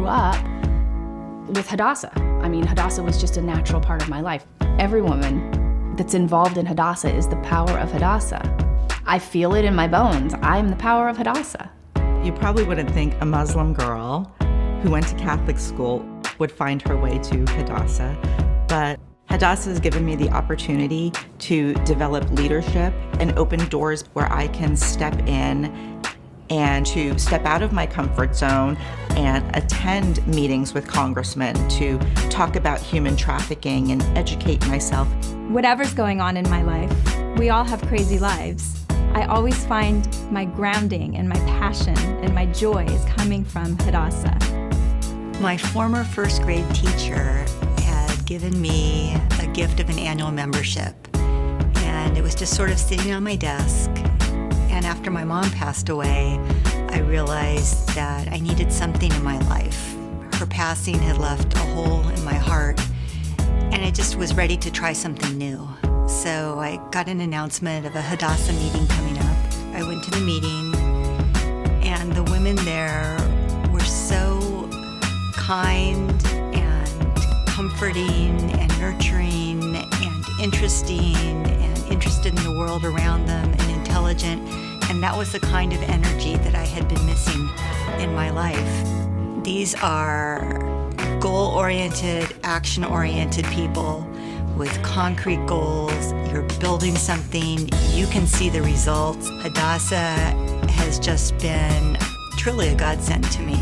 grew up with Hadassah. I mean, Hadassah was just a natural part of my life. Every woman that's involved in Hadassah is the power of Hadassah. I feel it in my bones. I'm the power of Hadassah. You probably wouldn't think a Muslim girl who went to Catholic school would find her way to Hadassah, but Hadassah has given me the opportunity to develop leadership and open doors where I can step in and to step out of my comfort zone and attend meetings with congressmen to talk about human trafficking and educate myself. Whatever's going on in my life, we all have crazy lives. I always find my grounding and my passion and my joy is coming from Hadassah. My former first grade teacher had given me a gift of an annual membership, and it was just sort of sitting on my desk. And after my mom passed away, I realized that I needed something in my life. Her passing had left a hole in my heart, and I just was ready to try something new. So I got an announcement of a Hadassah meeting coming up. I went to the meeting, and the women there were so kind and comforting and nurturing and interesting and interested in the world around them and intelligent. And that was the kind of energy that I had been missing in my life. These are goal-oriented, action-oriented people with concrete goals. You're building something, you can see the results. Hadassah has just been truly a godsend to me.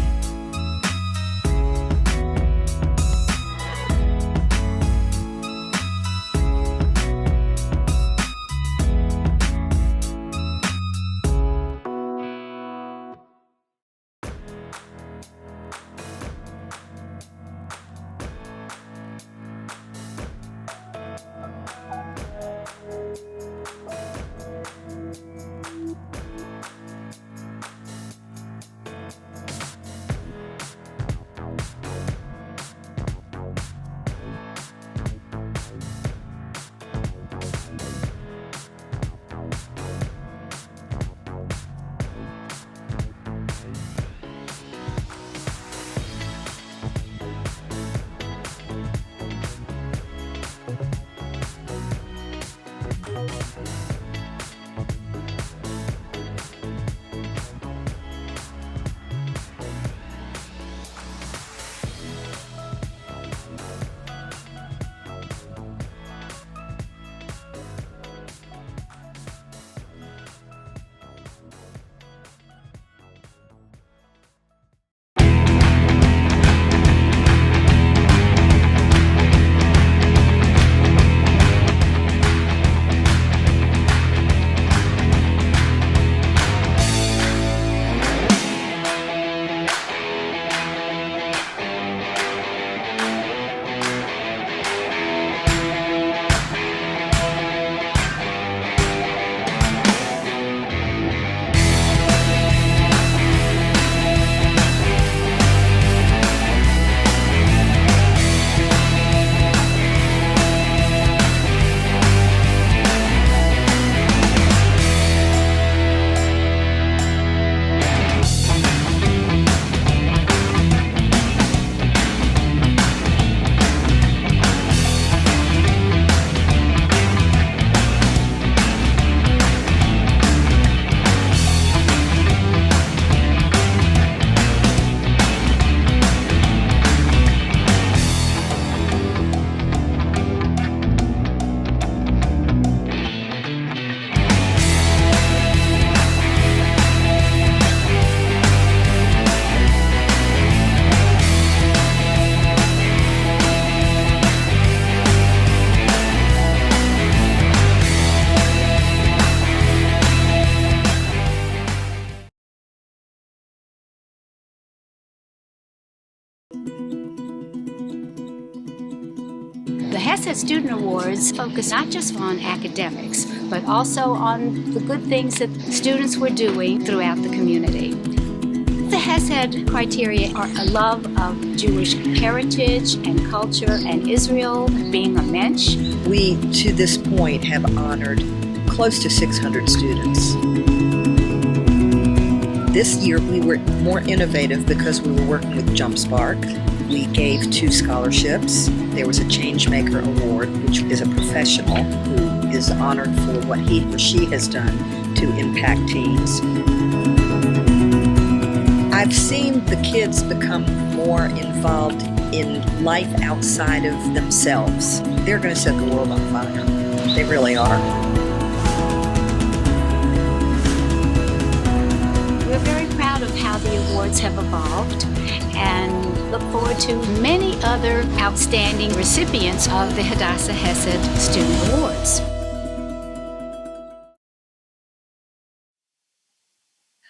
The Chesed Student Awards focus not just on academics, but also on the good things that students were doing throughout the community. The Chesed criteria are a love of Jewish heritage and culture and Israel, being a mensch. We, to this point, have honored close to 600 students. This year we were more innovative because we were working with JumpSpark. We gave 2 scholarships. There was a Changemaker Award, which is a professional who is honored for what he or she has done to impact teens. I've seen the kids become more involved in life outside of themselves. They're going to set the world on fire. They really are. We're very proud of how the awards have evolved and look forward to many other outstanding recipients of the Hadassah Chesed Student Awards.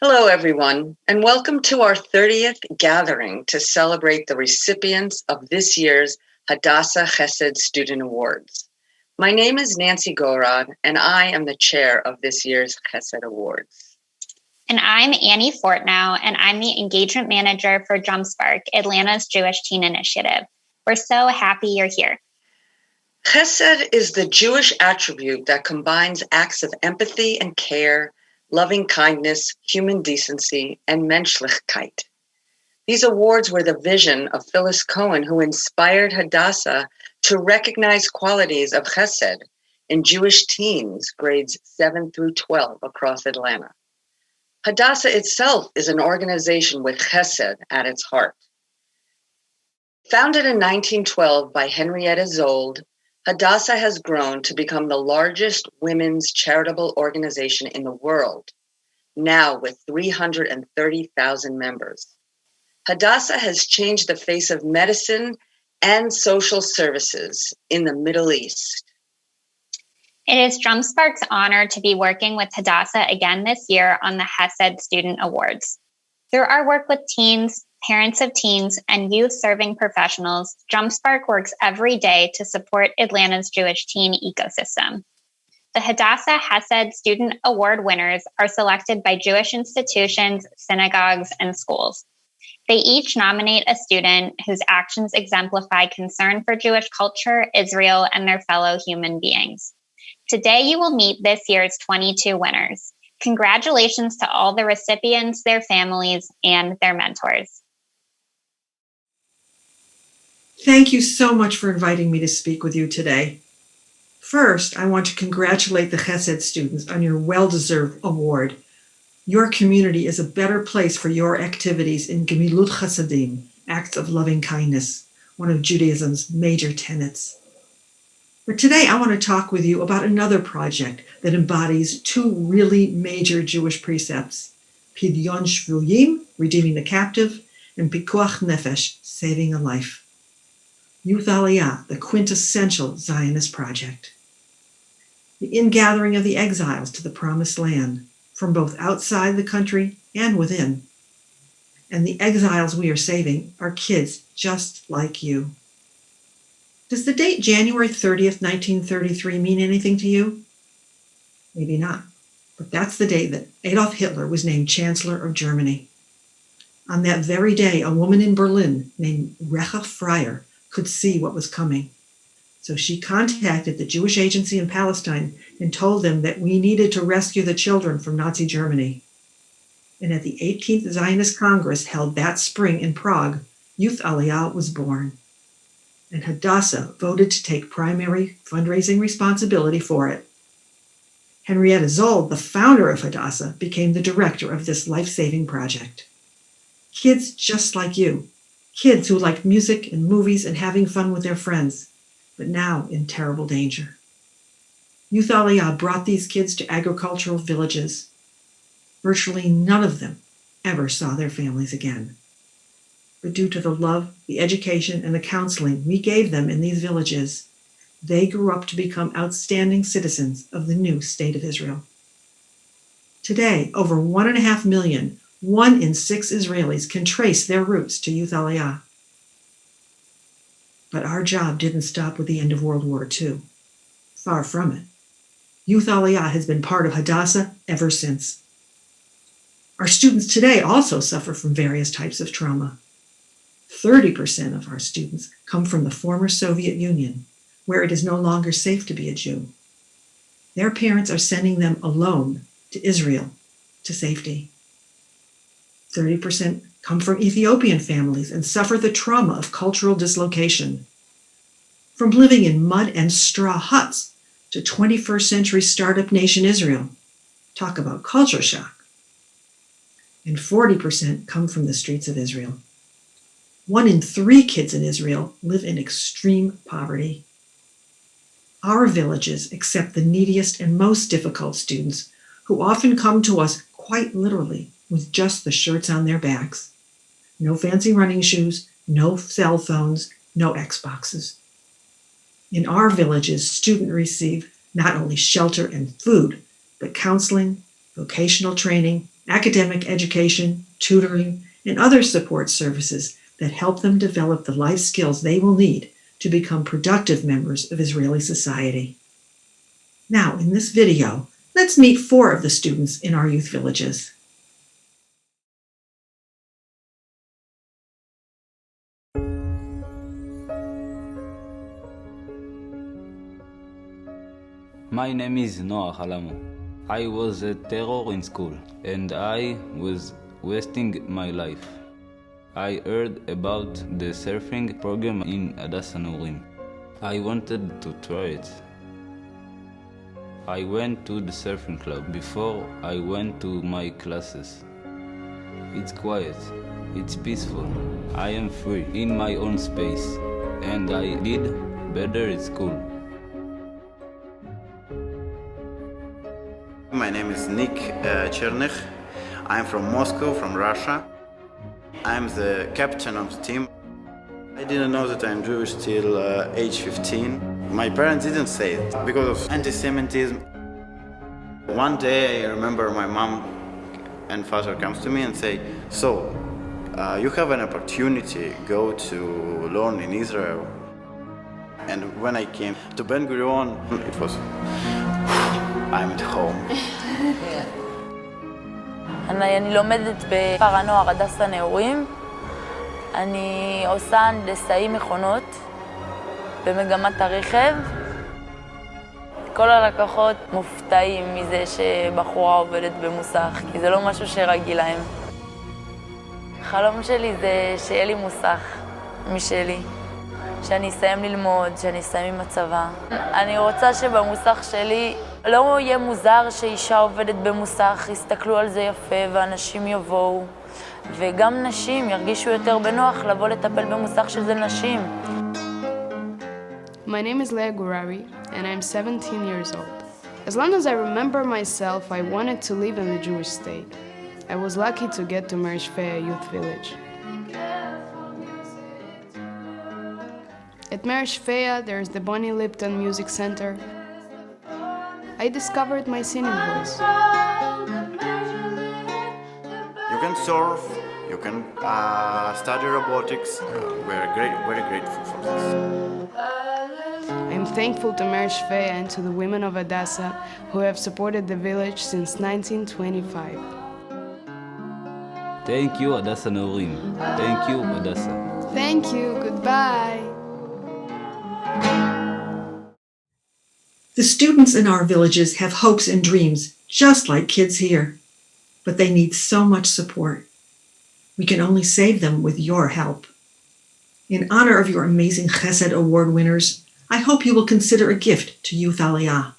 Hello, everyone, and welcome to our 30th gathering to celebrate the recipients of this year's Hadassah Chesed Student Awards. My name is Nancy Gorod, and I am the chair of this year's Chesed Awards. And I'm Annie Fortnow, and I'm the engagement manager for JumpSpark, Atlanta's Jewish Teen Initiative. We're so happy you're here. Chesed is the Jewish attribute that combines acts of empathy and care, loving kindness, human decency, and menschlichkeit. These awards were the vision of Phyllis Cohen, who inspired Hadassah to recognize qualities of Chesed in Jewish teens, grades 7 through 12 across Atlanta. Hadassah itself is an organization with Chesed at its heart. Founded in 1912 by Henrietta Zold, Hadassah has grown to become the largest women's charitable organization in the world, now with 330,000 members. Hadassah has changed the face of medicine and social services in the Middle East. It is JumpSpark's honor to be working with Hadassah again this year on the Chesed Student Awards. Through our work with teens, parents of teens, and youth-serving professionals, JumpSpark works every day to support Atlanta's Jewish teen ecosystem. The Hadassah Chesed Student Award winners are selected by Jewish institutions, synagogues, and schools. They each nominate a student whose actions exemplify concern for Jewish culture, Israel, and their fellow human beings. Today, you will meet this year's 22 winners. Congratulations to all the recipients, their families, and their mentors. Thank you so much for inviting me to speak with you today. First, I want to congratulate the Chesed students on your well-deserved award. Your community is a better place for your activities in Gemilut Chasadim, acts of loving kindness, one of Judaism's major tenets. But today I want to talk with you about another project that embodies 2 really major Jewish precepts, Pidyon Shvuyim, redeeming the captive, and Pikuach Nefesh, saving a life. Youth Aliyah, the quintessential Zionist project. The ingathering of the exiles to the Promised Land, from both outside the country and within. And the exiles we are saving are kids just like you. Does the date January 30th, 1933 mean anything to you? Maybe not, but that's the day that Adolf Hitler was named Chancellor of Germany. On that very day, a woman in Berlin named Recha Freier could see what was coming. So she contacted the Jewish Agency in Palestine and told them that we needed to rescue the children from Nazi Germany. And at the 18th Zionist Congress held that spring in Prague, Youth Aliyah was born. And Hadassah voted to take primary fundraising responsibility for it. Henrietta Zold, the founder of Hadassah, became the director of this life-saving project. Kids just like you, kids who liked music and movies and having fun with their friends, but now in terrible danger. Youth Aliyah brought these kids to agricultural villages. Virtually none of them ever saw their families again. But due to the love, the education, and the counseling we gave them in these villages, they grew up to become outstanding citizens of the new state of Israel. Today, over 1.5 million, 1 in 6 Israelis can trace their roots to Youth Aliyah. But our job didn't stop with the end of World War II. Far from it. Youth Aliyah has been part of Hadassah ever since. Our students today also suffer from various types of trauma. 30% of our students come from the former Soviet Union, where it is no longer safe to be a Jew. Their parents are sending them alone to Israel, to safety. 30% come from Ethiopian families and suffer the trauma of cultural dislocation. From living in mud and straw huts to 21st century startup nation Israel. Talk about culture shock. And 40% come from the streets of Israel. 1 in 3 kids in Israel live in extreme poverty. Our villages accept the neediest and most difficult students who often come to us quite literally with just the shirts on their backs. No fancy running shoes, no cell phones, no Xboxes. In our villages, students receive not only shelter and food, but counseling, vocational training, academic education, tutoring, and other support services that help them develop the life skills they will need to become productive members of Israeli society. Now, in this video, let's meet 4 of the students in our youth villages. My name is Noah Halamo. I was a terror in school, and I was wasting my life. I heard about the surfing program in Hadassah. I wanted to try it. I went to the surfing club before I went to my classes. It's quiet, it's peaceful. I am free in my own space, and I did better at school. My name is Nick Chernykh. I'm from Moscow, from Russia. I'm the captain of the team. I didn't know that I'm Jewish till age 15. My parents didn't say it because of anti-Semitism. One day I remember my mom and father comes to me and say, so, you have an opportunity, go to learn in Israel. And when I came to Ben Gurion, it was, I'm at home. אני לומדת בכפר הנוער הדסה נעורים. אני עושה הנדסאי מכונות במגמת הרכב. כל הלקוחות מופתעים מזה שבחורה עובדת במוסך, כי זה לא משהו שרגיל להם. החלום שלי זה שיהיה לי מוסך משלי, שאני אסיים ללמוד, שאני אסיים עם הצבא. אני רוצה שבמוסך שלי לא יהיה מוזר שאישה עובדת במוסך, יסתכלו על זה יפה ואנשים יבואו. וגם נשים ירגישו יותר בנוח לבוא לטפל במוסך שזה נשים. My name is Leah Gurari, and I'm 17 years old. As long as I remember myself, I wanted to live in the Jewish state. I was lucky to get to Merishfea Youth Village. At Merishfea, there's the Bonnie Lipton Music Center. I discovered my singing voice. You can surf, you can study robotics. We're very grateful for this. I'm thankful to Merishfea and to the women of Hadassah who have supported the village since 1925. Thank you, Hadassah Norim. Thank you, Hadassah. Thank you. Goodbye. The students in our villages have hopes and dreams, just like kids here, but they need so much support. We can only save them with your help. In honor of your amazing Chesed Award winners, I hope you will consider a gift to Youth Aliyah.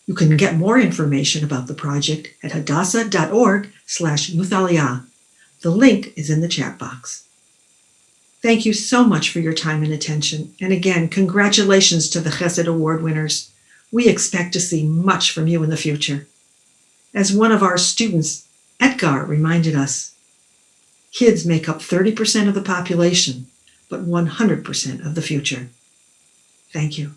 You can get more information about the project at hadassah.org/Youth Aliyah. The link is in the chat box. Thank you so much for your time and attention. And again, congratulations to the Chesed Award winners. We expect to see much from you in the future. As one of our students, Edgar, reminded us, kids make up 30% of the population, but 100% of the future. Thank you.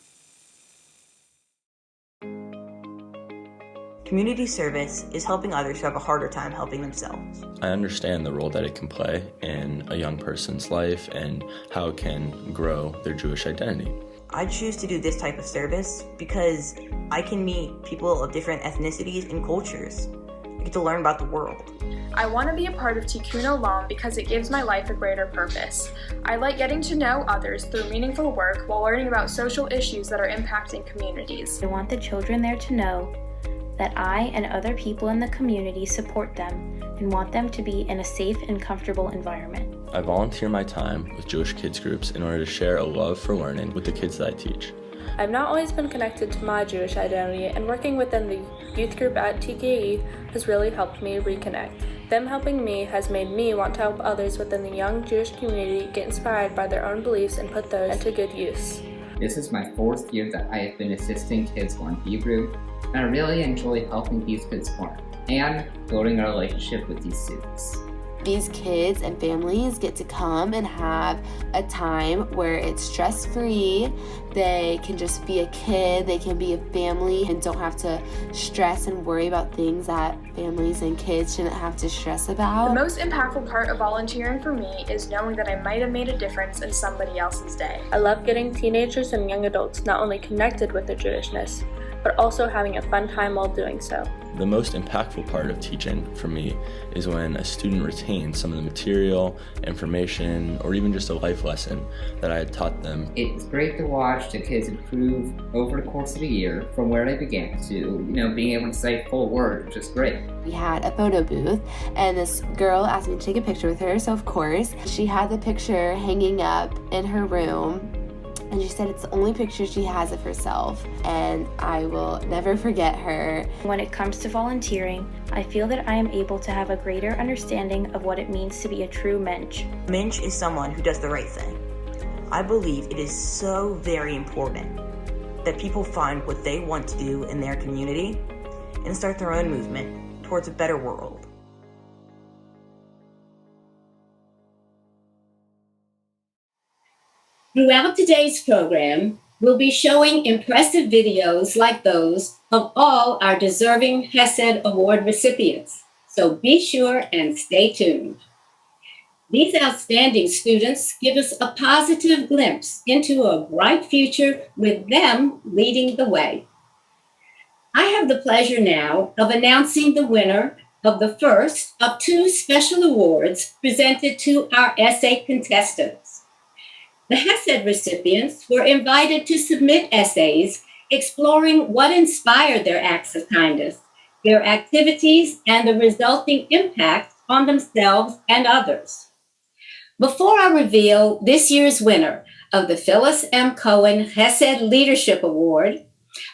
Community service is helping others who have a harder time helping themselves. I understand the role that it can play in a young person's life and how it can grow their Jewish identity. I choose to do this type of service because I can meet people of different ethnicities and cultures. I get to learn about the world. I want to be a part of Tikkun Olam because it gives my life a greater purpose. I like getting to know others through meaningful work while learning about social issues that are impacting communities. I want the children there to know that I and other people in the community support them and want them to be in a safe and comfortable environment. I volunteer my time with Jewish kids groups in order to share a love for learning with the kids that I teach. I've not always been connected to my Jewish identity, and working within the youth group at TKE has really helped me reconnect. Them helping me has made me want to help others within the young Jewish community get inspired by their own beliefs and put those into good use. This is my 4th year that I have been assisting kids learn Hebrew, and I really enjoy helping these kids learn and building a relationship with these students. These kids and families get to come and have a time where it's stress-free. They can just be a kid, they can be a family, and don't have to stress and worry about things that families and kids shouldn't have to stress about. The most impactful part of volunteering for me is knowing that I might have made a difference in somebody else's day. I love getting teenagers and young adults not only connected with their Jewishness, but also having a fun time while doing so. The most impactful part of teaching for me is when a student retains some of the material, information, or even just a life lesson that I had taught them. It's great to watch the kids improve over the course of a year from where they began to, being able to say full words, which is great. We had a photo booth, and this girl asked me to take a picture with her, so of course, she had the picture hanging up in her room. And she said it's the only picture she has of herself, and I will never forget her. When it comes to volunteering, I feel that I am able to have a greater understanding of what it means to be a true mensch. Mensch is someone who does the right thing. I believe it is so very important that people find what they want to do in their community and start their own movement towards a better world. Throughout today's program, we'll be showing impressive videos like those of all our deserving Chesed Award recipients, so be sure and stay tuned. These outstanding students give us a positive glimpse into a bright future with them leading the way. I have the pleasure now of announcing the winner of the first of 2 special awards presented to our essay contestants. The Chesed recipients were invited to submit essays exploring what inspired their acts of kindness, their activities, and the resulting impact on themselves and others. Before I reveal this year's winner of the Phyllis M. Cohen Chesed Leadership Award,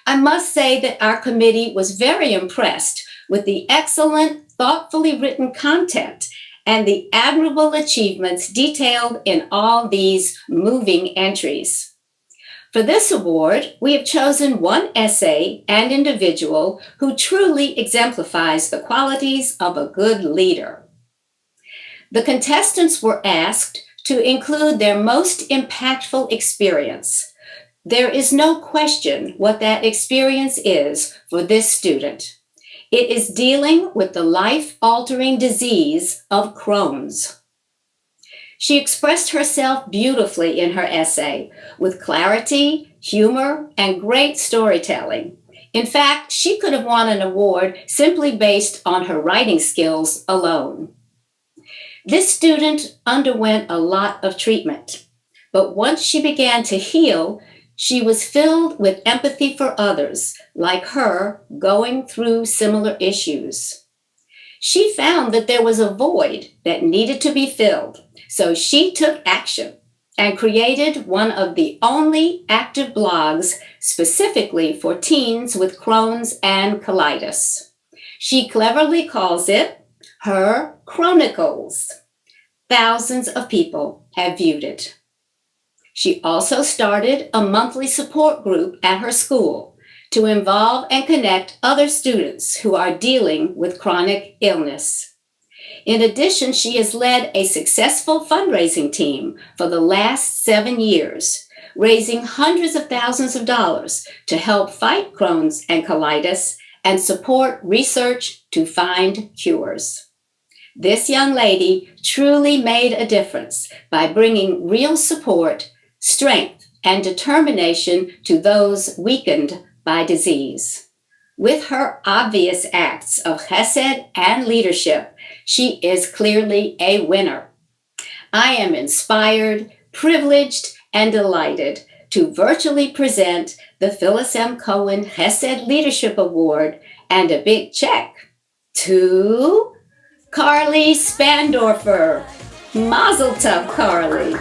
I must say that our committee was very impressed with the excellent, thoughtfully written content and the admirable achievements detailed in all these moving entries. For this award, we have chosen one essay and individual who truly exemplifies the qualities of a good leader. The contestants were asked to include their most impactful experience. There is no question what that experience is for this student. It is dealing with the life-altering disease of Crohn's. She expressed herself beautifully in her essay with clarity, humor, and great storytelling. In fact, she could have won an award simply based on her writing skills alone. This student underwent a lot of treatment, but once she began to heal, she was filled with empathy for others, like her, going through similar issues. She found that there was a void that needed to be filled, so she took action and created one of the only active blogs specifically for teens with Crohn's and colitis. She cleverly calls it her Chronicles. Thousands of people have viewed it. She also started a monthly support group at her school to involve and connect other students who are dealing with chronic illness. In addition, she has led a successful fundraising team for the last 7 years, raising hundreds of thousands of dollars to help fight Crohn's and colitis and support research to find cures. This young lady truly made a difference by bringing real support, strength, and determination to those weakened by disease. With her obvious acts of chesed and leadership, she is clearly a winner. I am inspired, privileged, and delighted to virtually present the Phyllis M. Cohen Chesed Leadership Award and a big check to Carly Spandorfer. Mazel tov, Carly.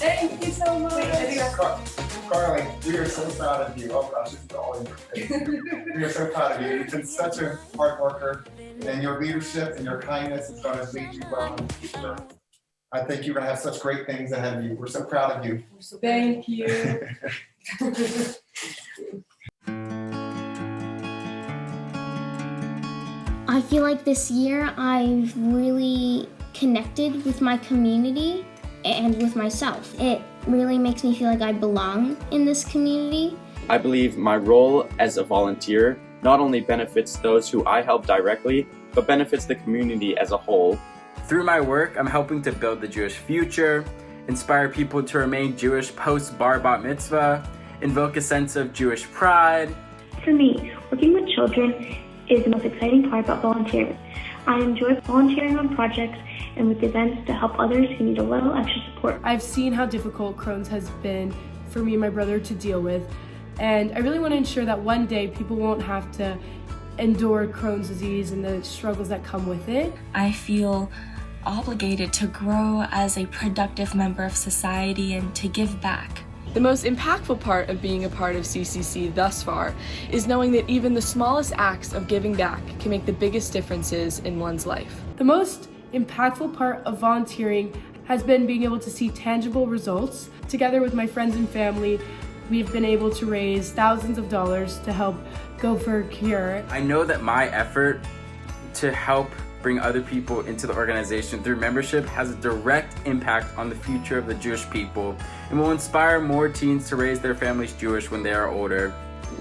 Thank you so much. Carly, we are so proud of you. Oh gosh, this is all in your face. We are so proud of you. You've been such a hard worker, and your leadership and your kindness is going to lead you well in the future. I think you're going to have such great things ahead of you. We're so proud of you. Thank you. I feel like this year I've really connected with my community and with myself. It really makes me feel like I belong in this community. I believe my role as a volunteer not only benefits those who I help directly, but benefits the community as a whole. Through my work, I'm helping to build the Jewish future, inspire people to remain Jewish post-bar bat mitzvah, invoke a sense of Jewish pride. For me, working with children is the most exciting part about volunteering. I enjoy volunteering on projects and with events to help others who need a little extra support. I've seen how difficult Crohn's has been for me and my brother to deal with, and I really want to ensure that one day people won't have to endure Crohn's disease and the struggles that come with it. I feel obligated to grow as a productive member of society and to give back. The most impactful part of being a part of CCC thus far is knowing that even the smallest acts of giving back can make the biggest differences in one's life. The most impactful part of volunteering has been being able to see tangible results. Together with my friends and family, we've been able to raise thousands of dollars to help Go for a Cure. I know that my effort to help bring other people into the organization through membership has a direct impact on the future of the Jewish people and will inspire more teens to raise their families Jewish when they are older.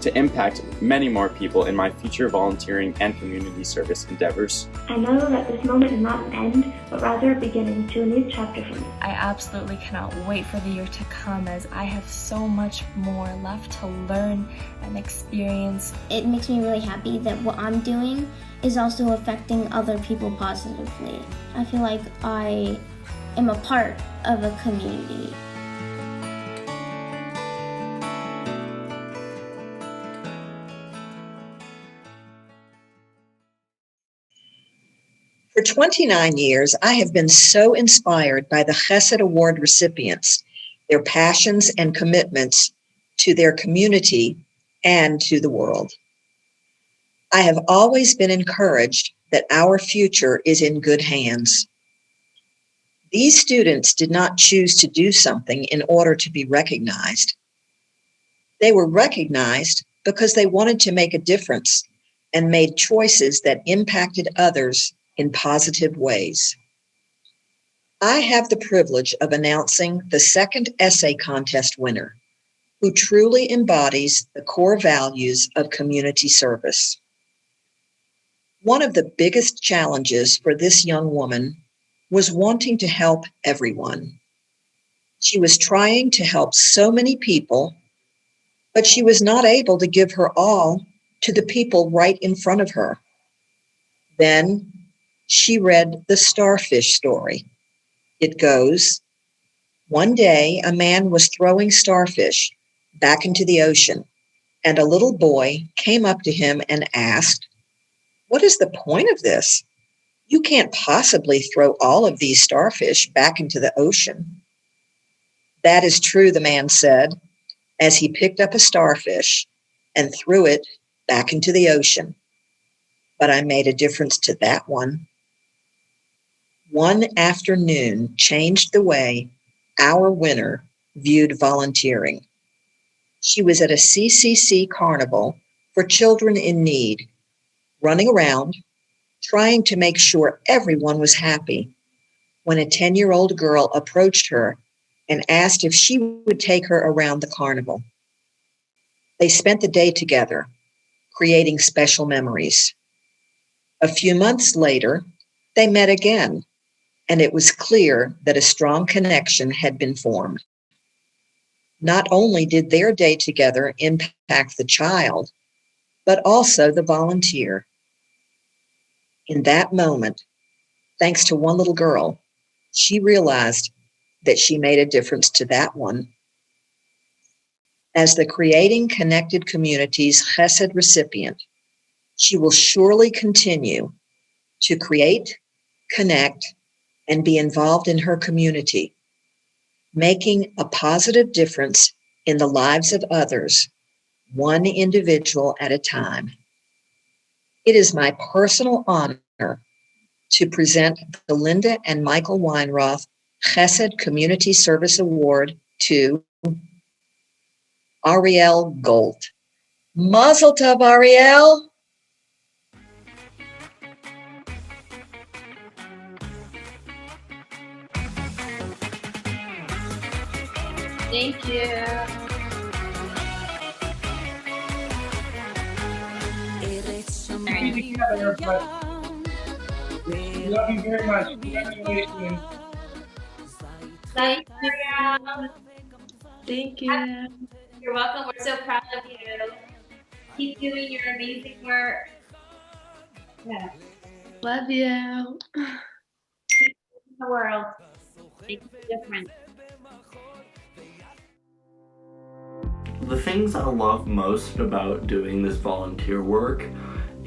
To impact many more people in my future volunteering and community service endeavors. I know that this moment is not an end, but rather a beginning to a new chapter for me. I absolutely cannot wait for the year to come, as I have so much more left to learn and experience. It makes me really happy that what I'm doing is also affecting other people positively. I feel like I am a part of a community. For 29 years, I have been so inspired by the Chesed Award recipients, their passions and commitments to their community and to the world. I have always been encouraged that our future is in good hands. These students did not choose to do something in order to be recognized. They were recognized because they wanted to make a difference and made choices that impacted others in positive ways. I have the privilege of announcing the second essay contest winner, who truly embodies the core values of community service. One of the biggest challenges for this young woman was wanting to help everyone. She was trying to help so many people, but she was not able to give her all to the people right in front of her. Then she read the starfish story. It goes, one day a man was throwing starfish back into the ocean, and a little boy came up to him and asked, "What is the point of this? You can't possibly throw all of these starfish back into the ocean." "That is true," the man said, as he picked up a starfish and threw it back into the ocean. "But I made a difference to that one." One afternoon changed the way our winner viewed volunteering. She was at a CCC carnival for children in need, running around, trying to make sure everyone was happy, when a 10-year-old girl approached her and asked if she would take her around the carnival. They spent the day together, creating special memories. A few months later, they met again, and it was clear that a strong connection had been formed. Not only did their day together impact the child, but also the volunteer. In that moment, thanks to one little girl, she realized that she made a difference to that one. As the Creating Connected Communities Chesed recipient, she will surely continue to create, connect, and be involved in her community, making a positive difference in the lives of others, one individual at a time. It is my personal honor to present the Linda and Michael Weinroth Chesed Community Service Award to Ariel Gold. Mazel tov, Ariel. Thank you. Together, but we love you very much. Congratulations. Thank you. Thank you. You're welcome. We're so proud of you. Keep doing your amazing work. Yeah. Love you. Keep in the world. Make a difference. The things I love most about doing this volunteer work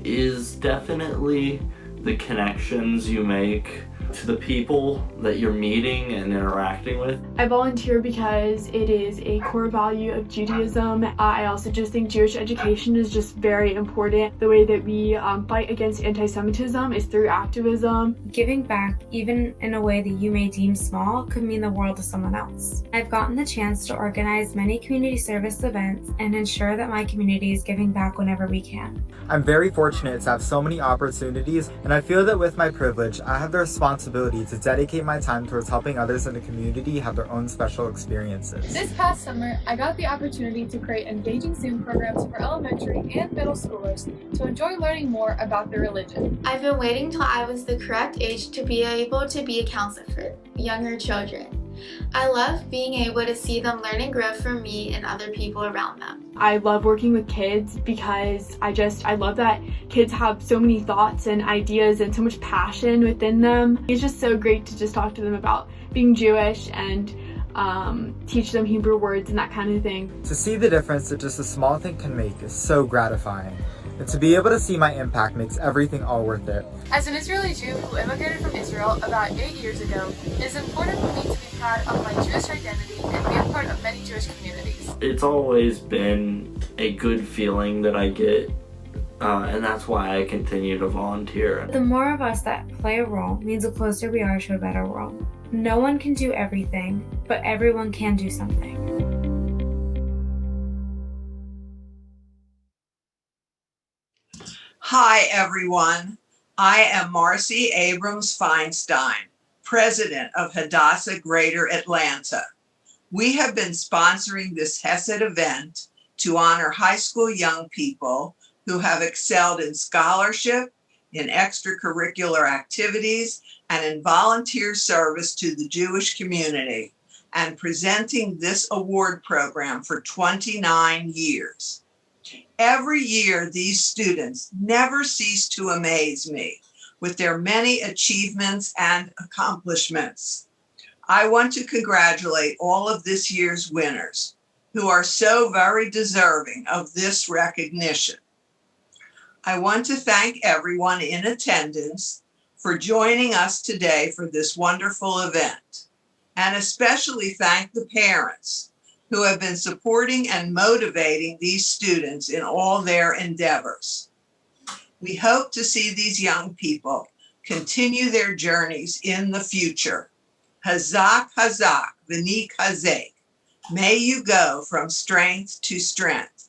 is definitely the connections you make to the people that you're meeting and interacting with. I volunteer because it is a core value of Judaism. I also just think Jewish education is just very important. The way that we fight against anti-Semitism is through activism. Giving back, even in a way that you may deem small, could mean the world to someone else. I've gotten the chance to organize many community service events and ensure that my community is giving back whenever we can. I'm very fortunate to have so many opportunities, and I feel that with my privilege, I have the responsibility to dedicate my time towards helping others in the community have their own special experiences. This past summer, I got the opportunity to create engaging Zoom programs for elementary and middle schoolers to enjoy learning more about their religion. I've been waiting till I was the correct age to be able to be a counselor for younger children. I love being able to see them learn and grow from me and other people around them. I love working with kids because I love that kids have so many thoughts and ideas and so much passion within them. It's just so great to just talk to them about being Jewish and teach them Hebrew words and that kind of thing. To see the difference that just a small thing can make is so gratifying. And to be able to see my impact makes everything all worth it. As an Israeli Jew who immigrated from Israel about 8 years ago, it is important for me to be proud of my Jewish identity and be a part of many Jewish communities. It's always been a good feeling that I get, and that's why I continue to volunteer. The more of us that play a role means the closer we are to a better world. No one can do everything, but everyone can do something. Hi, everyone. I am Marcy Abrams Feinstein, president of Hadassah Greater Atlanta. We have been sponsoring this Chesed event to honor high school young people who have excelled in scholarship, in extracurricular activities, and in volunteer service to the Jewish community, and presenting this award program for 29 years. Every year, these students never cease to amaze me with their many achievements and accomplishments. I want to congratulate all of this year's winners who are so very deserving of this recognition. I want to thank everyone in attendance for joining us today for this wonderful event, and especially thank the parents who have been supporting and motivating these students in all their endeavors. We hope to see these young people continue their journeys in the future. Hazak, hazak, v'ni hazek. May you go from strength to strength.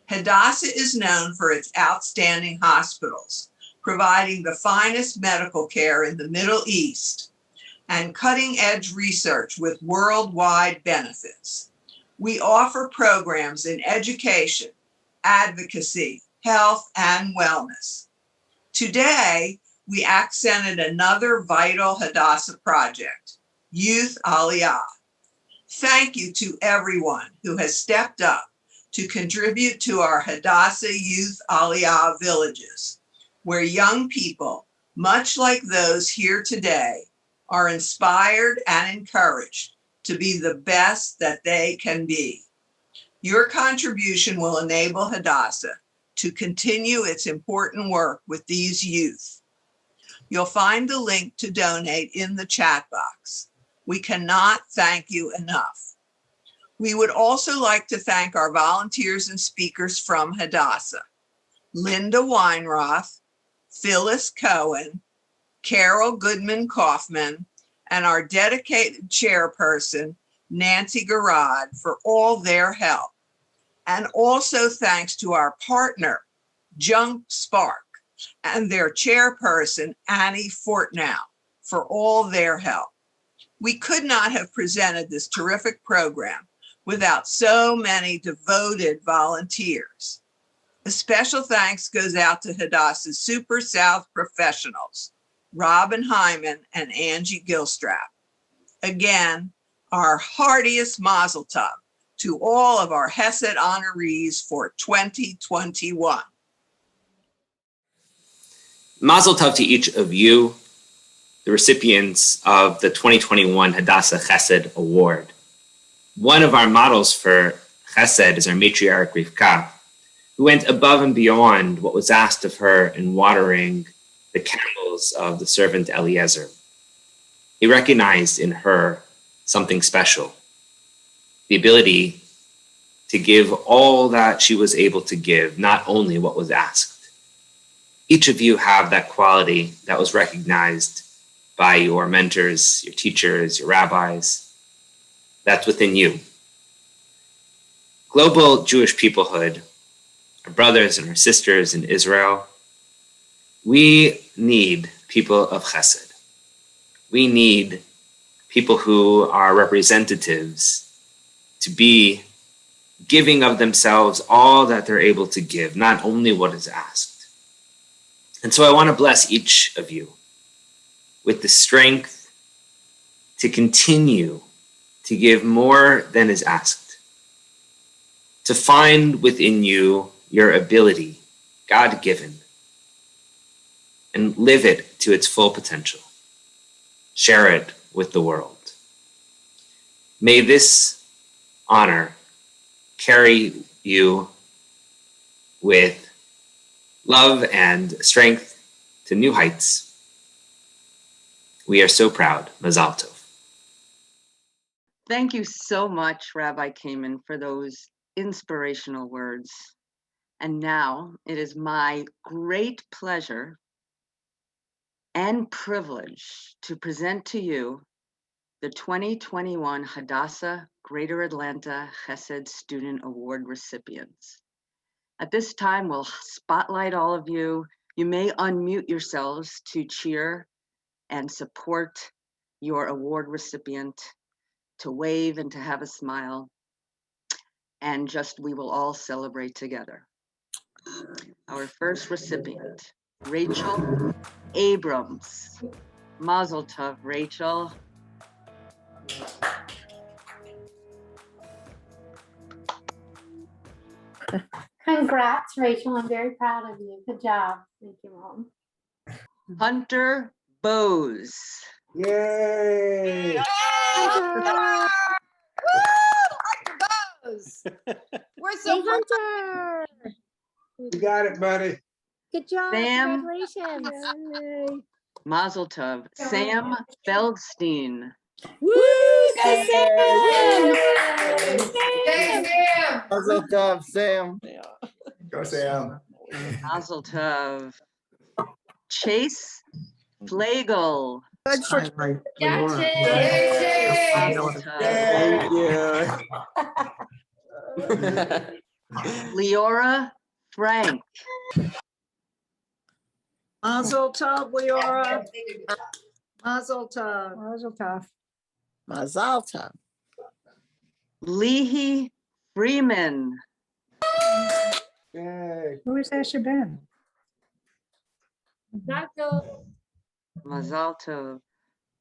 Hadassah is known for its outstanding hospitals, providing the finest medical care in the Middle East, and cutting-edge research with worldwide benefits. We offer programs in education, advocacy, health, and wellness. Today, we accented another vital Hadassah project, Youth Aliyah. Thank you to everyone who has stepped up to contribute to our Hadassah Youth Aliyah villages, where young people much like those here today, are inspired and encouraged to be the best that they can be. Your contribution will enable Hadassah to continue its important work with these youth. You'll find the link to donate in the chat box. We cannot thank you enough. We would also like to thank our volunteers and speakers from Hadassah: Linda Weinroth, Phyllis Cohen, Carol Goodman Kaufman, and our dedicated chairperson, Nancy Garrod, for all their help. And also thanks to our partner, Junk Spark, and their chairperson, Annie Fortnow, for all their help. We could not have presented this terrific program without so many devoted volunteers. A special thanks goes out to Hadassah's Super South professionals, Robin Hyman and Angie Gilstrap. Again, our heartiest mazel tov to all of our Chesed honorees for 2021. Mazel tov to each of you, the recipients of the 2021 Hadassah Chesed Award. One of our models for Chesed is our matriarch Rivka, who went above and beyond what was asked of her in watering the camels of the servant Eliezer. He recognized in her something special, the ability to give all that she was able to give, not only what was asked. Each of you have that quality that was recognized by your mentors, your teachers, your rabbis. That's within you. Global Jewish peoplehood, our brothers and our sisters in Israel, we need people of Chesed. We need people who are representatives to be giving of themselves all that they're able to give, not only what is asked. And so I want to bless each of you with the strength to continue to give more than is asked, to find within you your ability, God-given, and live it to its full potential. Share it with the world. May this honor carry you with love and strength to new heights. We are so proud. Mazal tov. Thank you so much, Rabbi Kamen, for those inspirational words. And now it is my great pleasure and privilege to present to you the 2021 Hadassah Greater Atlanta Chesed Student Award recipients. At this time, we'll spotlight all of you. You may unmute yourselves to cheer and support your award recipient, to wave and to have a smile, and just we will all celebrate together. Our first recipient, Rachel Abrams. Mazel tov, Rachel. Congrats, Rachel. I'm very proud of you. Good job. Thank you, Mom. Hunter Bose. Yay! Hunter! We're so Hunter! You got it, buddy. Good job. Sam. Congratulations. Mazel tov, Sam Feldstein. Woo! Go Sam! Mazel tov, Sam. Go, Sam. Mazel tov, Chase Flagel. Mazel Thank you. Leora Frank. Mazel tov, Leora. Mazel tov. Mazel tov. Mazel tov. Leahy Freeman. Yay. Who is Asher Ben? Mazel tov.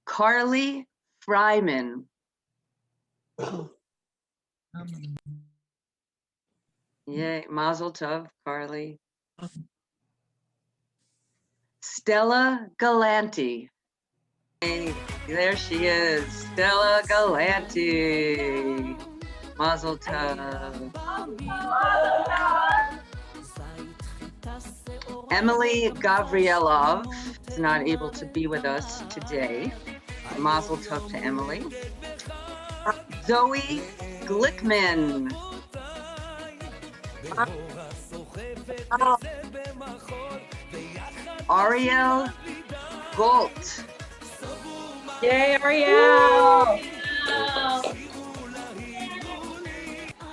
Carly Fryman. Yay, Mazel tov, Carly. Stella Galanti. Hey, there she is, Stella Galanti. Mazel tov. Emily Gavrielov is not able to be with us today. Mazel tov to Emily. Zoe Glickman. Ariel Golt. Yay, Ariel!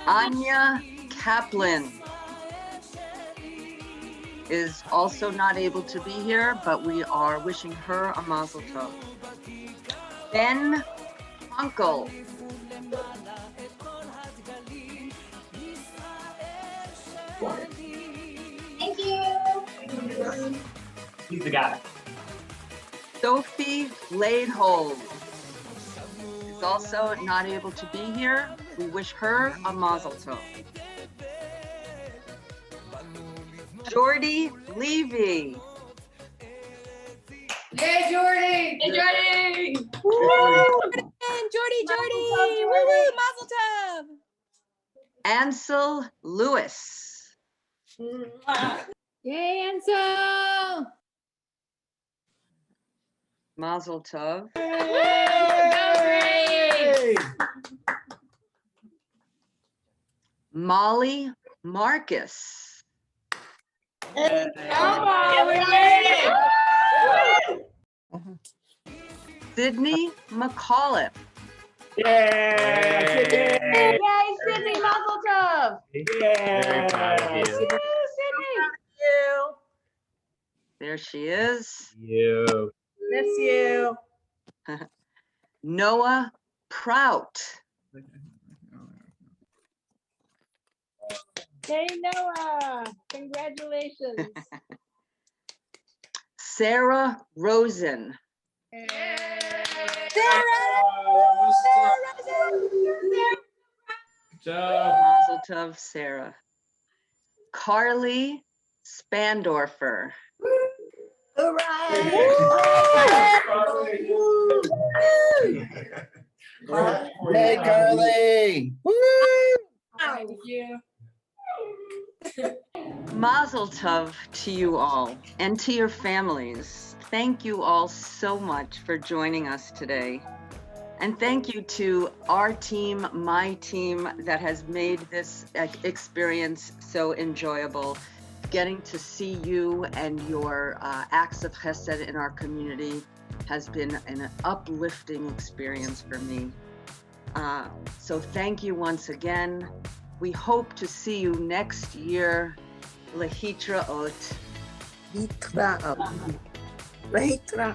Anya Kaplan is also not able to be here, but we are wishing her a mazel tov. Ben Hunkel. Thank you. He's the guy. Sophie Laidhold is also not able to be here. We wish her a mazel tov. Jordy Levy. Yay, Jordy! Hey, Jordy! Jordy, Woo-hoo, Mazel tov! Ansel Lewis. Yay, Ansel! Mazel tov. Yay! Molly Marcus. Sydney McAuliffe. Yay! Yay, Sydney, Mazel tov! Very proud of you. Sydney! There she is. You. Miss you. Noah Prout. Hey, Noah! Congratulations! Sarah Rosen. Mazel tov, Sarah. Carly Spandorfer. Hey, Carly! Thank you. Mazel tov to you all and to your families. Thank you all so much for joining us today. And thank you to our team, my team, that has made this experience so enjoyable. Getting to see you and your acts of chesed in our community has been an uplifting experience for me. So thank you once again. We hope to see you next year. Lehitraot. Lehitraot.